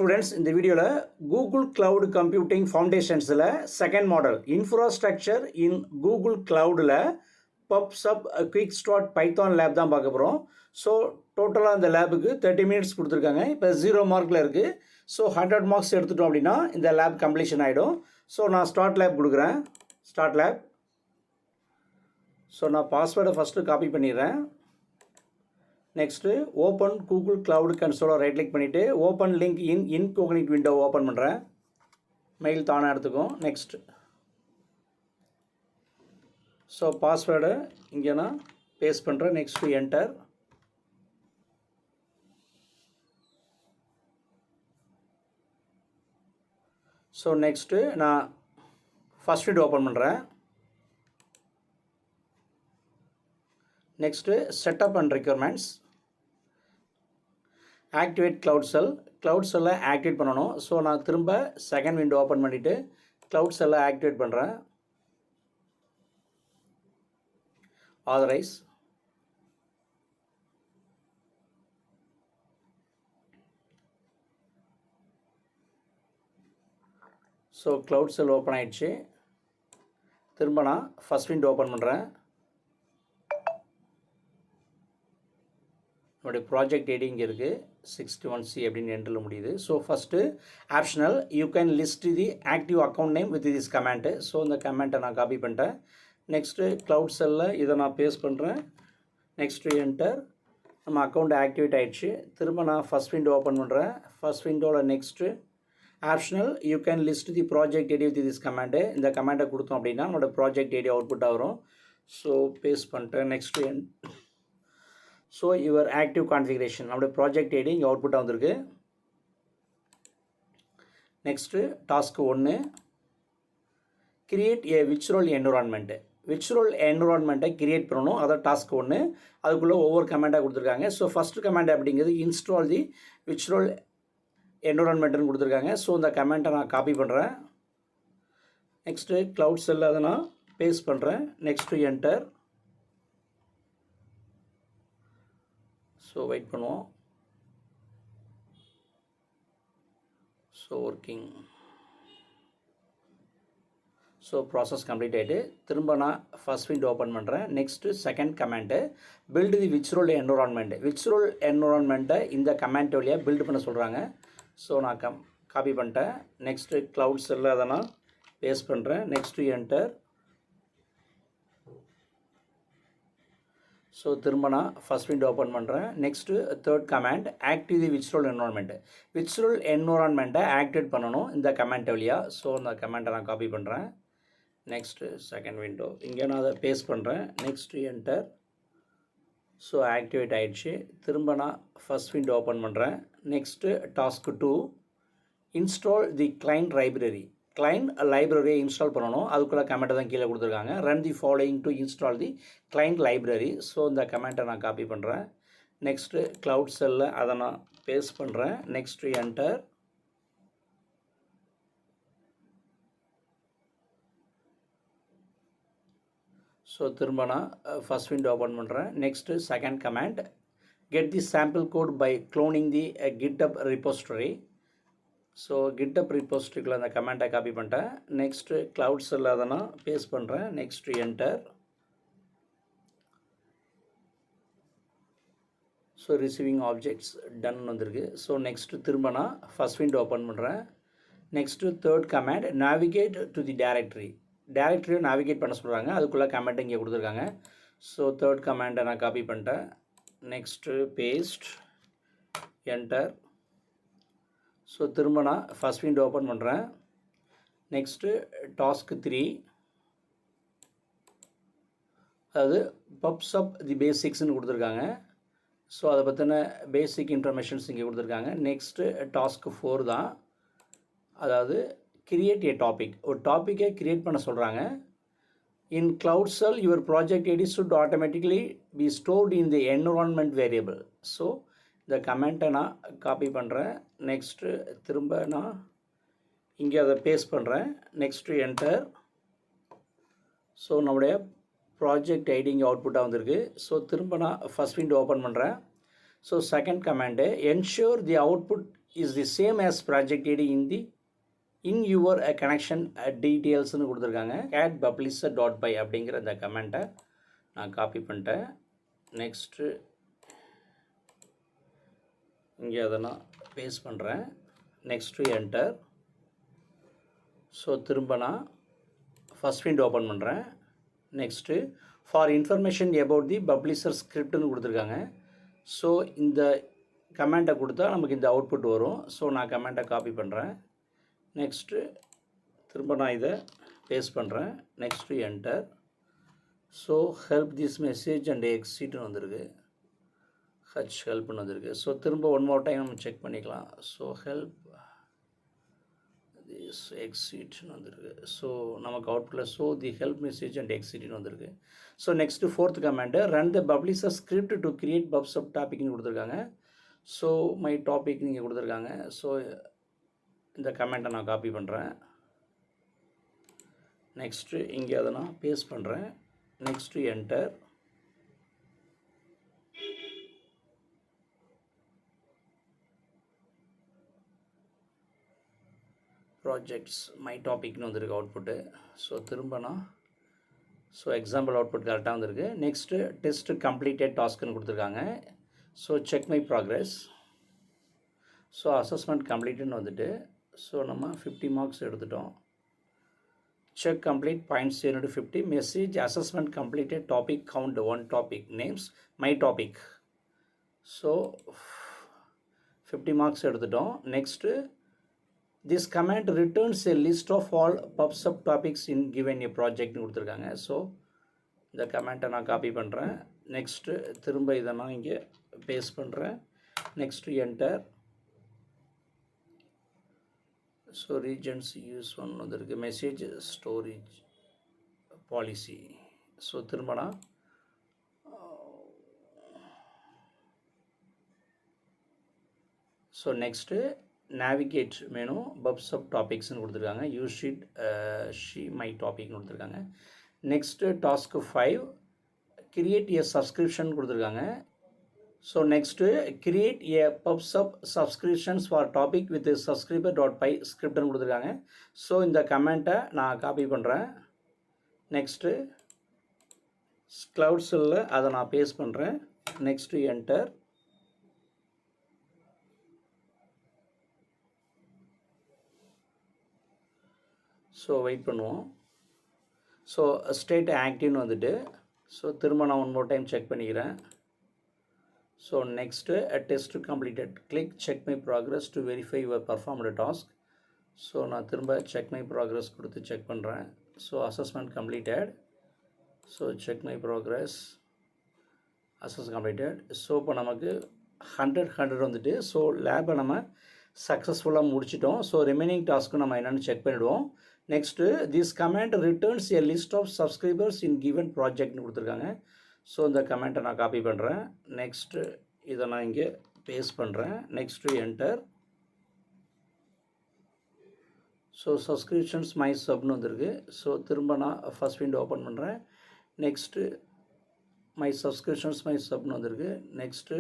Students, in the video Google Cloud Computing Foundations second model infrastructure in Google Cloud pops up a quick start Python lab தான் பார்க்க போறோம். So டோட்டலா அந்த லேபுக்கு 30 minutes கொடுத்திருக்காங்க. இப்போ 0 மார்க்ல இருக்கு. So 100 marks எடுத்துட்டோம் அப்படினா இந்த லேப் கம்ப்ளீஷன் ஆயிடும். So நான் ஸ்டார்ட் லேப் கொடுக்கிறேன். Start lab. So நான் பாஸ்வேர்டை ஃபர்ஸ்ட் காப்பி பண்ணிடுறேன். Next, open Google Cloud Console right click பண்ணிட்டு open link in incognito window open பண்றேன். மெயில் தானா எடுத்துக்கும். Next. So password இங்க நான் பேஸ்ட் பண்றேன். Next enter. So next நான் first window open பண்றேன். Next, setup and requirements. Activate Cloud Shell. Cloud Shell activate பண்ணனும். So நான் திரும்ப second window open பண்ணிட்டு Cloud Shell activate பண்றேன். Authorize. So Cloud Shell open ஆயிடுச்சு. திரும்ப நான் first window open பண்றேன். நம்முடைய ப்ராஜெக்ட் ஐடி இங்கே இருக்குது 61C அப்படின்னு என்ட்ரில் முடியுது. So first optional you can list the active account name with this comment. So இந்த கமெண்ட்டை நான் காப்பி பண்ணிட்டேன். நெக்ஸ்ட்டு க்ளவுட் செல்லில் இதை நான் பேஸ்ட் பண்ணுறேன். Next enter. நம்ம அக்கௌண்ட் ஆக்டிவேட் ஆகிடுச்சு. திரும்ப நான் ஃபஸ்ட் விண்டோ ஓப்பன் பண்ணுறேன். ஃபஸ்ட் விண்டோவில் next optional you can list the project ID with this command. இந்த கமெண்ட்டை கொடுத்தோம் அப்படின்னா நம்மளோட ப்ராஜெக்ட் ஐடி அவுட்புட்டாக வரும். ஸோ பேஸ்ட் பண்ணிட்டேன். Next So your active configuration நம்முடைய project ID இங்கே output வந்திருக்கு. Next task 1 create a virtual environment. Virtual environment create பண்ணனும். அத task 1 அதுக்குள்ள ஒவ்வொரு கமாண்டா கொடுத்திருக்காங்க. So first command அப்படிங்கிறது install the virtual environment னு கொடுத்திருக்காங்க. So இந்த கமாண்டை நான் காப்பி பண்றேன். Next cloud shell அத நான் பேஸ்ட் பண்றேன். Next enter. So wait பண்ணுவோம். So working. So process complete ஆயிட்டு திரும்ப நான் first window open பண்றேன். Next second command build the virtual environment. Virtual environment இந்த command வழியா build பண்ண சொல்றாங்க. So நான் காப்பி பண்ணிட்டேன். Next cloud shell அத நான் பேஸ்ட் பண்றேன். Next enter. So திரும்ப நான் first window open பண்றேன். Next third command active the virtual environment. Virtual environment activate பண்ணனும் இந்த command வழியா. So இந்த command நான் காப்பி பண்றேன். Next second window இங்க நான் அதை பேஸ்ட் பண்றேன். Next enter. So activate ஆயிடுச்சு. திரும்ப நான் first window open பண்றேன். Next task 2 install the client library. Client library install பண்ணனும். அதுக்குள்ள கமெண்ட் தான் கீழ கொடுத்திருக்காங்க. Run the following to install the client library. So இந்த கமெண்ட்டை நான் காப்பி பண்றேன். Next cloud shell அத நான் பேஸ்ட் பண்றேன். Next enter. So திரும்ப நான் first window open பண்றேன். Next second command get the sample code by cloning the GitHub repository. So GitHub repository அந்த கமெண்ட்டை காப்பி பண்ணிட்டேன். நெக்ஸ்ட் cloud shell அத நான் பேஸ்ட் பண்றேன். Next enter. So receiving objects done வந்திருக்கு. So next திரும்ப நான் first window open பண்றேன். Next third command navigate to the directory. Directory navigate பண்ண சொல்றாங்க. அதுக்குள்ள கமெண்ட் இங்க கொடுத்திருக்காங்க. So third command நான் காப்பி பண்ணிட்டேன். Next paste enter. So திரும்ப நான் first window open பண்றேன். Next task 3 அது pops up the basics னு கொடுத்திருக்காங்க. So அத பத்தின basic informations இங்க கொடுத்திருக்காங்க. Next task 4 தான். அதாவது create a topic. ஒரு டாபிக்கை கிரியேட் பண்ண சொல்றாங்க. In Cloud Shell your project ID should automatically be stored in the environment variable. So இந்த கமெண்ட்டை நான் காப்பி பண்ணுறேன். நெக்ஸ்ட்டு திரும்ப நான் இங்கே அதை பேஸ்ட் பண்ணுறேன். Next enter. ஸோ நம்முடைய ப்ராஜெக்ட் ஐடி இங்கே அவுட்புட்டாக வந்திருக்கு. ஸோ திரும்ப நான் ஃபஸ்ட் விண்டோ ஓப்பன் பண்ணுறேன். So second command ensure the output is the same as project ID in your connection டீட்டெயில்ஸ்னு கொடுத்துருக்காங்க. கேட் பப்ளிஷர் டாட் பை அப்படிங்கிற இந்த கமெண்ட்டை நான் காப்பி பண்ணிட்டேன். நெக்ஸ்ட்டு இங்கே அதை நான் பேஸ்ட் பண்ணுறேன். Next enter. ஸோ திரும்ப நான் ஃபஸ்ட் விண்டோ ஓப்பன் பண்ணுறேன். Next for information about the publisher ஸ்கிரிப்ட்னு கொடுத்துருக்காங்க. ஸோ இந்த கமெண்ட்டை கொடுத்தா நமக்கு இந்த அவுட்புட் வரும். ஸோ நான் கமெண்ட்டை காப்பி பண்ணுறேன். நெக்ஸ்ட்டு திரும்ப நான் இதை பேஸ்ட் பண்ணுறேன். Next enter. So help this message and எக்ஸிட்னு வந்திருக்கு. ஹெல்ப்னு வந்திருக்கு. ஸோ திரும்ப ஒன் மோர் டைம் நம்ம செக் பண்ணிக்கலாம். ஸோ ஹெல்ப் திஸ் எக்ஸிட்னு வந்திருக்கு. ஸோ நமக்கு அவுட்புட்டில் so the help message and எக்ஸிட்னு வந்திருக்கு. So next fourth command run the publisher script to create pub sub டாபிக்னு கொடுத்துருக்காங்க. ஸோ மை டாபிக் நீங்கள் கொடுத்துருக்காங்க. ஸோ இந்த கமெண்ட்டை நான் காப்பி பண்ணுறேன். நெக்ஸ்ட்டு இங்கே அதை நான் பேஸ்ட் பண்ணுறேன். Next enter. ப்ராஜெக்ட்ஸ் மை டாபிக்னு வந்திருக்கு அவுட்புட்டு. ஸோ திரும்ப நான் ஸோ எக்ஸாம்பிள் அவுட்புட் கரெக்டாக வந்திருக்கு. நெக்ஸ்ட்டு டெஸ்ட்டு கம்ப்ளீட்டட் டாஸ்க்குன்னு கொடுத்துருக்காங்க. So check my progress. So assessment கம்ப்ளீட்டுன்னு வந்துட்டு ஸோ நம்ம 50 மார்க்ஸ் எடுத்துட்டோம். Check complete points 50 message assessment completed topic count 1 topic names my topic. So 50 marks எடுத்துட்டோம். Next this command returns a list of all pub sub topics in given a project னு கொடுத்துருக்காங்க. So இந்த கமெண்ட்டை நான் copy பண்ணுறேன். Next திரும்ப இதை நான் இங்கே பேஸ்ட் பண்ணுறேன். Next enter. So regions use ஒன்று வந்திருக்கு. Message storage policy. ஸோ திரும்ப நான் so next navigate menu pub sub டாபிக்ஸ்னு கொடுத்துருக்காங்க. யூஸ் ஷீட் ஷீ மை டாபிக்னு கொடுத்துருக்காங்க. Next task 5 create a subscription கொடுத்துருக்காங்க. So next create a pub sub subscriptions for topic with subscriber dot py ஸ்கிரிப்ட்னு கொடுத்துருக்காங்க. So இந்த கமெண்ட்டை நான் காப்பி பண்ணுறேன். நெக்ஸ்ட்டு க்ளவுட்ஸில் அதை நான் பேஸ்ட் பண்ணுறேன். Next enter. ஸோ வெயிட் பண்ணுவோம். ஸோ ஸ்டேட் ஆக்டிவ்னு வந்துட்டு ஸோ திரும்ப நான் ஒன் மோர் டைம் செக் பண்ணிக்கிறேன். So next test completed click check my progress to verify your performed task. So நான் திரும்ப செக் மை ப்ராக்ரஸ் கொடுத்து செக் பண்ணுறேன். So assessment completed. So check my progress assess completed. So இப்போ நமக்கு 100 வந்துட்டு so லேபை நம்ம சக்ஸஸ்ஃபுல்லாக முடிச்சிட்டோம். ஸோ ரிமைனிங் டாஸ்க்கு நம்ம என்னென்னு செக் பண்ணிவிடுவோம். Next this command returns a list of subscribers in given ப்ராஜெக்ட்னு கொடுத்துருக்காங்க. ஸோ இந்த கமெண்ட்டை நான் காப்பி பண்ணுறேன். நெக்ஸ்ட்டு இதை நான் இங்கே பேஸ்ட் பண்ணுறேன். Next enter. So subscriptions my சப்னு வந்திருக்கு. ஸோ திரும்ப நான் ஃபஸ்ட் விண்டோ ஓப்பன் பண்ணுறேன். நெக்ஸ்ட்டு மை சப்ஸ்கிரிப்ஷன்ஸ் மை சப்னு வந்திருக்கு. Next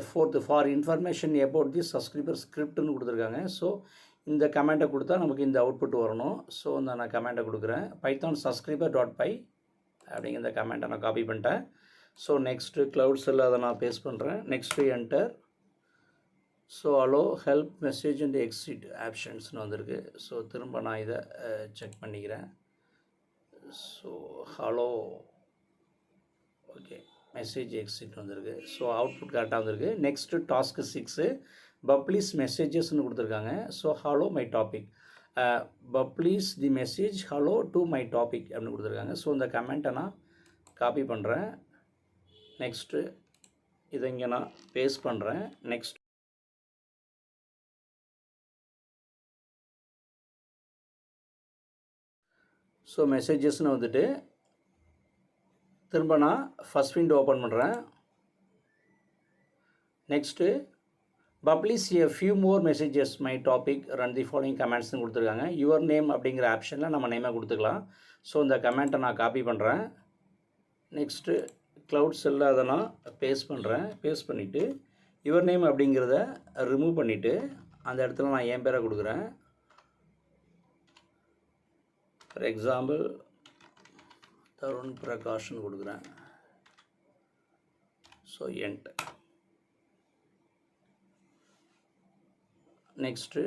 fourth for information about the subscriber ஸ்கிரிப்ட்னு கொடுத்துருக்காங்க. ஸோ இந்த கமெண்ட்டை கொடுத்தா நமக்கு இந்த அவுட்புட் வரணும். ஸோ நான் கமெண்ட்டை கொடுக்குறேன். பைத்தான் சப்ஸ்கிரைபர் டாட் பை அப்படிங்கிற இந்த கமெண்ட்டை நான் காப்பி பண்ணிட்டேன். ஸோ நெக்ஸ்ட்டு க்ளவுட்ஸில் அதை நான் பேஸ்ட் பண்ணுறேன். Next enter. So hello help message and exit ஆப்ஷன்ஸ்னு வந்திருக்கு. ஸோ திரும்ப நான் இதை செக் பண்ணிக்கிறேன். So hello okay message exit வந்திருக்கு. ஸோ அவுட்புட் கரெக்டாக வந்திருக்கு. நெக்ஸ்ட்டு டாஸ்க்கு 6 பப்ளிஷ் மெசேஜஸ்ன்னு கொடுத்துருக்காங்க. So hello my topic publish the message hello to my topic அப்படின்னு கொடுத்துருக்காங்க. ஸோ இந்த கமெண்ட்டை நான் காப்பி பண்ணுறேன். நெக்ஸ்ட்டு இதை இங்கே நான் பேஸ்ட் பண்ணுறேன். நெக்ஸ்ட் ஸோ மெசேஜஸ்ன்னு வந்துட்டு திரும்ப நான் ஃபஸ்ட் விண்டோ ஓப்பன் பண்ணுறேன். Next publish a few more messages my topic run the following commandsன்னு கொடுத்துருக்காங்க. யுவர் நேம் அப்படிங்கிற ஆப்ஷனில் நம்ம நேமை கொடுத்துக்கலாம். ஸோ இந்த கமெண்ட்டை நான் காப்பி பண்ணுறேன். நெக்ஸ்ட்டு க்ளவுட்ஸில் அதை நான் பேஸ்ட் பண்ணுறேன். பேஸ்ட் பண்ணிவிட்டு யுவர் நேம் அப்படிங்கிறத ரிமூவ் பண்ணிவிட்டு அந்த இடத்துல நான் என் பேரை கொடுக்குறேன். ஃபார் எக்ஸாம்பிள் தருண் பிரகாஷ்னு கொடுக்குறேன். So end. நெக்ஸ்ட்டு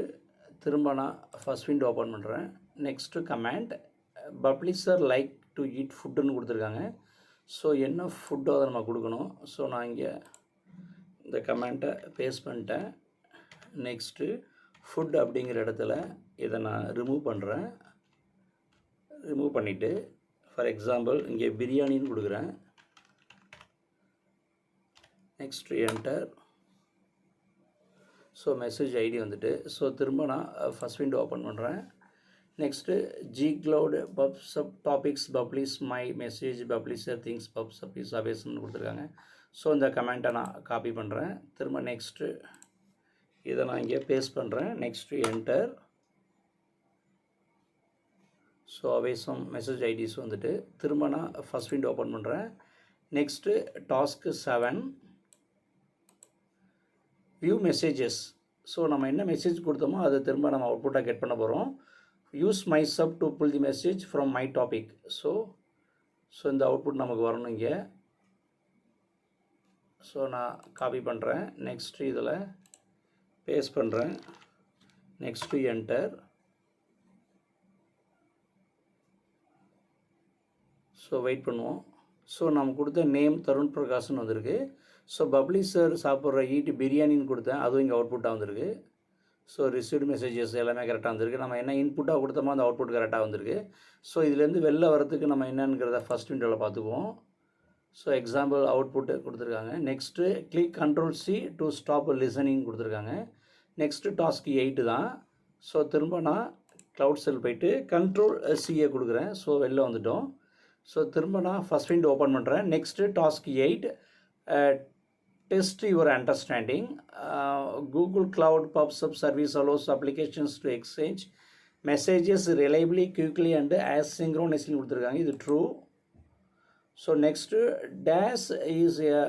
திரும்ப நான் ஃபஸ்ட் விண்டோ ஓப்பன் பண்ணுறேன். Next command publisher like to eat ஃபுட்டுன்னு கொடுத்துருக்காங்க. ஸோ என்ன ஃபுட்டோ அதை நம்ம கொடுக்கணும். ஸோ நான் இங்கே இந்த கமெண்ட்டை பேஸ்ட் பண்ணிட்டேன். நெக்ஸ்ட்டு ஃபுட் அப்படிங்கிற இடத்துல இதை நான் ரிமூவ் பண்ணுறேன். ரிமூவ் பண்ணிவிட்டு ஃபார் எக்ஸாம்பிள் இங்கே பிரியாணின்னு கொடுக்குறேன். Next enter. So message ID வந்துட்டு. ஸோ திரும்ப நான் ஃபஸ்ட் விண்டோ ஓப்பன் பண்ணுறேன். Next gcloud pubsub topics publish my message publisher things pubsub is அவேஸ்ன்னு கொடுத்துருக்காங்க. ஸோ இந்த கமெண்ட்டை நான் காப்பி பண்ணுறேன். திரும்ப நெக்ஸ்ட்டு இதை நான் இங்கே பேஸ்ட் பண்ணுறேன். Next enter. So awesome message IDs வந்துட்டு திரும்ப நான் ஃபஸ்ட் விண்டோ ஓப்பன் பண்ணுறேன். Next task 7 view messages. So நம்ம என்ன மெசேஜ் கொடுத்தோமோ அதை திரும்ப நம்ம அவுட்புட்டாக கெட் பண்ண போகிறோம். Use my sub to pull the message from my topic. So இந்த அவுட்புட் நமக்கு வரணும் இங்கே. ஸோ நான் காப்பி பண்ணுறேன். நெக்ஸ்ட்டு இதில் பேஸ்ட் பண்ணுறேன். Next enter. ஸோ வெயிட் பண்ணுவோம். ஸோ நம்ம கொடுத்த நேம் தருண் பிரகாஷ்னு வந்திருக்கு. ஸோ பப்ளிஷர் சாப்பிட்ற ஈட்டு பிரியாணின்னு கொடுத்தேன், அதுவும் இங்கே அவுட்புட்டாக வந்திருக்கு. ஸோ ரிசீவ்டு மெசேஜஸ் எல்லாமே கரெக்டாக வந்திருக்கு. நம்ம என்ன இன்புட்டாக கொடுத்தோமோ அந்த அவுட்புட் கரெக்டாக வந்திருக்கு. ஸோ இதுலேருந்து வெளில வரதுக்கு நம்ம என்னங்கிறத ஃபஸ்ட் விண்டோவில் பார்த்துக்குவோம். ஸோ எக்ஸாம்பிள் அவுட்புட்டு கொடுத்துருக்காங்க. Next click Ctrl+C to stop listening கொடுத்துருக்காங்க. நெக்ஸ்ட்டு டாஸ்க் 8 தான். ஸோ திரும்ப நான் க்ளவுட் செல் போய்ட்டு Ctrl+C கொடுக்குறேன். ஸோ வெளில வந்துட்டோம். ஸோ திரும்ப நான் ஃபஸ்ட் விண்டோ ஓப்பன் பண்ணுறேன். Next task 8 test your understanding. Google Cloud PubSub service allows applications to exchange messages reliably, quickly and asynchronously கொடுத்துருக்காங்க. இது true. So next dash is a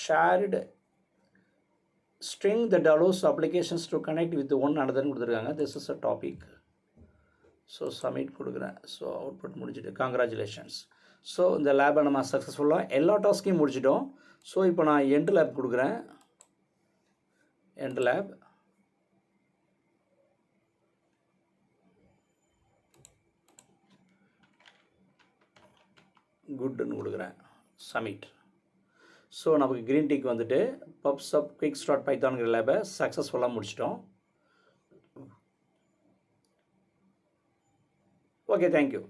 shared string that allows applications to connect with one another கொடுத்துருக்காங்க. This is a topic. So submit கொடுக்குறேன். So output முடிச்சுட்டு congratulations. So இந்த லேபை நம்ம சக்ஸஸ்ஃபுல்லாக எல்லா டாஸ்க்கையும் முடிச்சிட்டோம். ஸோ இப்போ நான் எண்ட் லேப் கொடுக்குறேன். End lab. குட்னு கொடுக்குறேன். சப்மிட். ஸோ நமக்கு க்ரீன் டிக் வந்துட்டு பப்சப் குயிக் ஸ்டார்ட் பைத்தான்கிற லேபை சக்ஸஸ்ஃபுல்லாக முடிச்சிட்டோம். Okay, thank you.